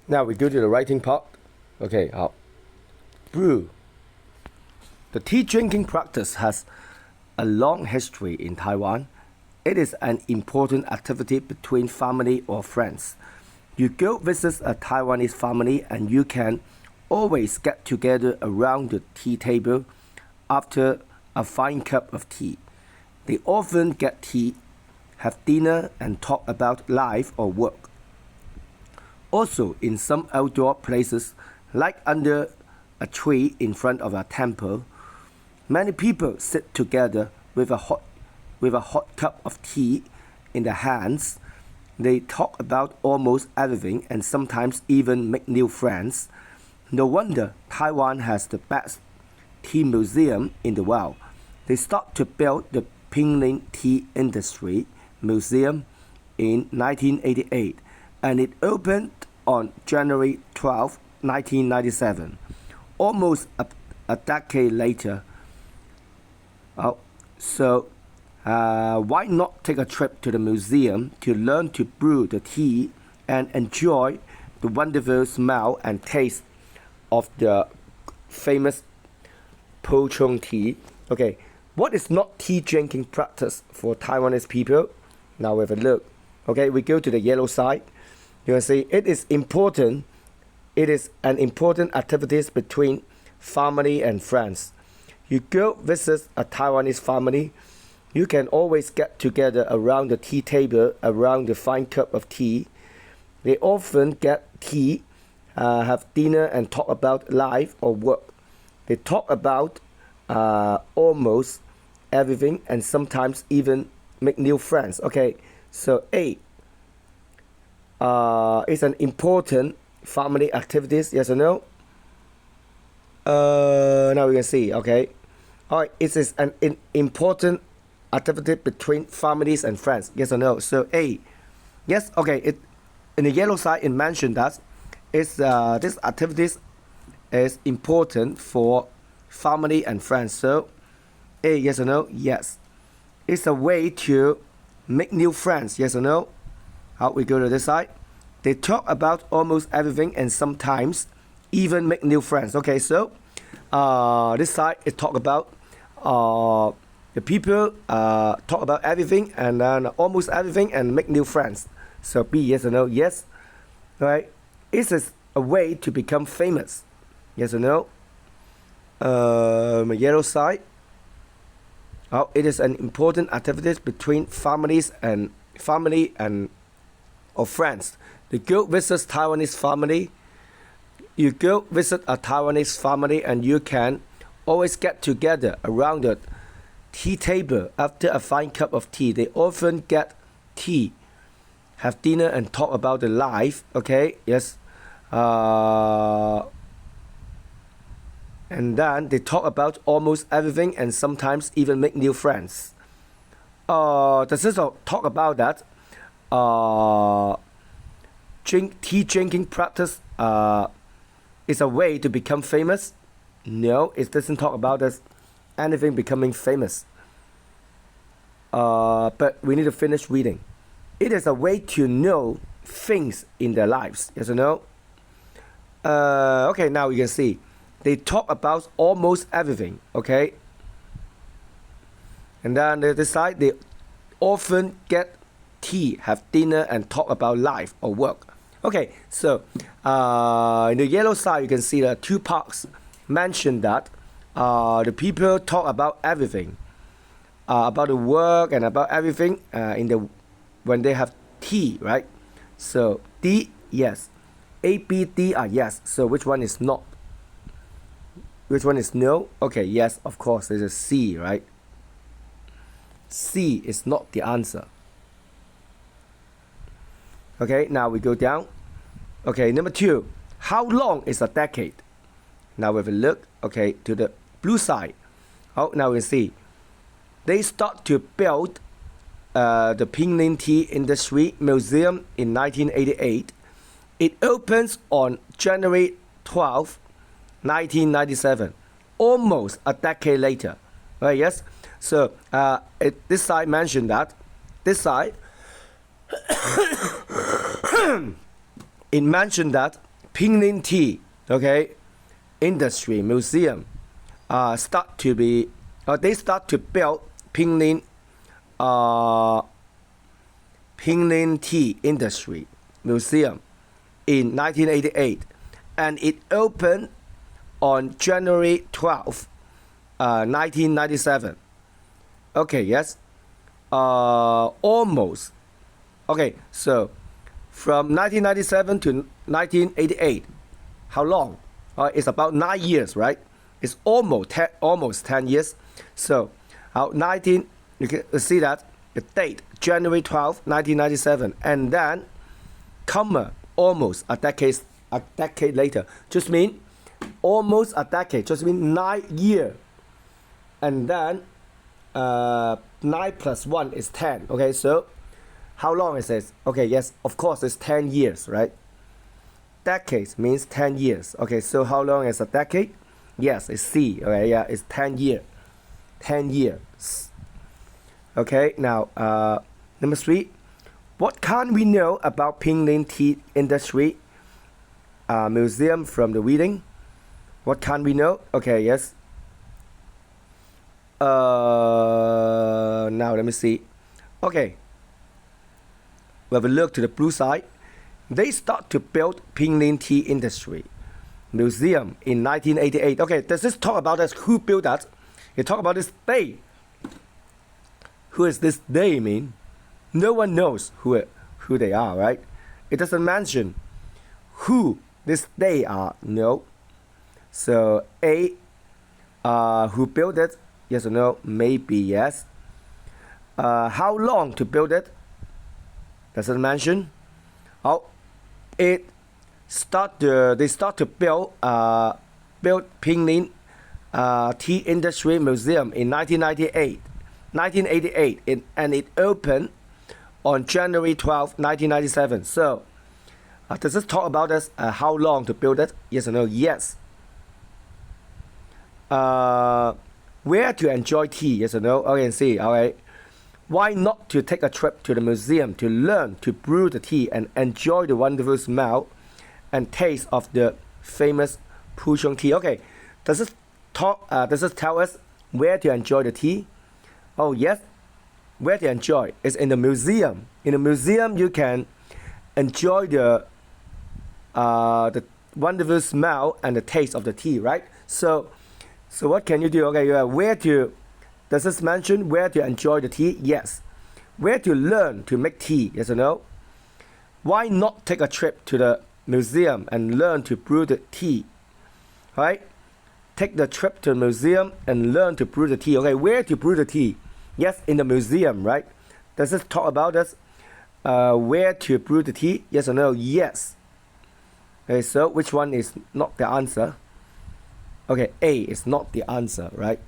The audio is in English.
Now we go to the writing part. Okay, brew. The tea drinking practice has a long history in Taiwan. It is an important activity between family or friends. You go visit a Taiwanese family and you can always get together around the tea table after a fine cup of tea. They often get tea, have dinner, and talk about life or work. Also, in some outdoor places, like under a tree in front of a temple, many people sit together with a hot cup of tea in their hands. They talk about almost everything and sometimes even make new friends. No wonder Taiwan has the best tea museum in the world. They start to build the Pinling Tea Industry Museum in 1988 and it opened on January 12, 1997, almost a decade later. Why not take a trip to the museum to learn to brew the tea and enjoy the wonderful smell and taste of the famous Po Chung tea? Okay, what is not tea drinking practice for Taiwanese people? Now we have a look. Okay, we go to the yellow side. You can see it is important. It is an important activity between family and friends. You go visit a Taiwanese family, you can always get together around the tea table, around the fine cup of tea. They often get tea, have dinner, and talk about life or work. They talk about almost everything and sometimes even make new friends. Okay, so A is an important family activities, yes or no? Now we can see, okay. Alright, it is an important activity between families and friends, yes or no? So A, yes, okay. In the yellow side, it mentioned that this activities is important for family and friends. So A, yes or no? Yes. It's a way to make new friends, yes or no? How we go to this side? They talk about almost everything and sometimes even make new friends. Okay, so this side is talk about the people talk about everything and then almost everything and make new friends. So B, yes or no? Yes. Right? It is a way to become famous. Yes or no? Yellow side. It is an important activity between family or friends. You go visit Taiwanese family. You go visit a Taiwanese family and you can always get together around the tea table after a fine cup of tea. They often get tea, have dinner, and talk about the life. Okay, yes. And then they talk about almost everything and sometimes even make new friends. Does this talk about that? Tea drinking practice is a way to become famous? No, it doesn't talk about this, anything becoming famous. But we need to finish reading. It is a way to know things in their lives. Yes or no? Okay, now you can see. They talk about almost everything. Okay? And then this side, they often get tea, have dinner, and talk about life or work. Okay, so in the yellow side, you can see the two parts mention that the people talk about everything, about the work and about everything when they have tea, right? So D, yes. A, B, D are yes. So which one is not? Which one is no? Okay, yes, of course, there's a C, right? C is not the answer. Okay, now we go down. Okay, number 2. How long is a decade? Now we have a look, okay, to the blue side. Now we see. They start to build the Pinling Tea Industry Museum in 1988. It opens on January 12, 1997, almost a decade later. Right, yes? So this side mentioned that. This side it mentioned that Pinyin Tea, okay, industry museum start to be they start to build Pinyin Pinyin Tea Industry Museum in 1988, and it opened on January 12, 1997. Okay, yes, almost. Okay, so from 1997 to 1988, how long? It's about 9 years, right? It's almost 10 years. So, you can see that the date, January 12, 1997, and then, comma, almost a decade later, just mean almost a decade, just mean 9 years, and then 9 plus 1 is 10. Okay, so how long is this? Okay, yes, of course it's 10 years, right? Decades means 10 years. Okay, so how long is a decade? Yes, it's C. Okay, yeah, it's 10 years. 10 years. Okay, now number 3. What can we know about Pinyin Tea Industry Museum from the reading? What can we know? Okay, yes. Now let me see. Okay. We have a look to the blue side. They start to build Pinyin Tea Industry Museum in 1988. Okay, does this talk about us? Who built that? It talk about this day. Who is this they mean? No one knows who they are, right? It doesn't mention who this they are. No. So A, who built it? Yes or no? Maybe yes. How long to build it? Doesn't mention. Oh, they start to build Pinyin Tea Industry Museum in 1988, and it opened on January 12, 1997. So, does this talk about us? How long to build it? Yes or no? Yes. Where to enjoy tea? Yes or no? Okay, see. All right. Why not to take a trip to the museum to learn to brew the tea and enjoy the wonderful smell and taste of the famous Puchong tea? Okay, does this tell us where to enjoy the tea? Oh yes, where to enjoy is in the museum. In the museum, you can enjoy the wonderful smell and the taste of the tea, right? So what can you do? Okay, where to? Does this mention where to enjoy the tea? Yes. Where to learn to make tea? Yes or no? Why not take a trip to the museum and learn to brew the tea? Right? Take the trip to the museum and learn to brew the tea. Okay, where to brew the tea? Yes, in the museum, right? Does this talk about us? Where to brew the tea? Yes or no? Yes. Okay, so which one is not the answer? Okay, A is not the answer, right?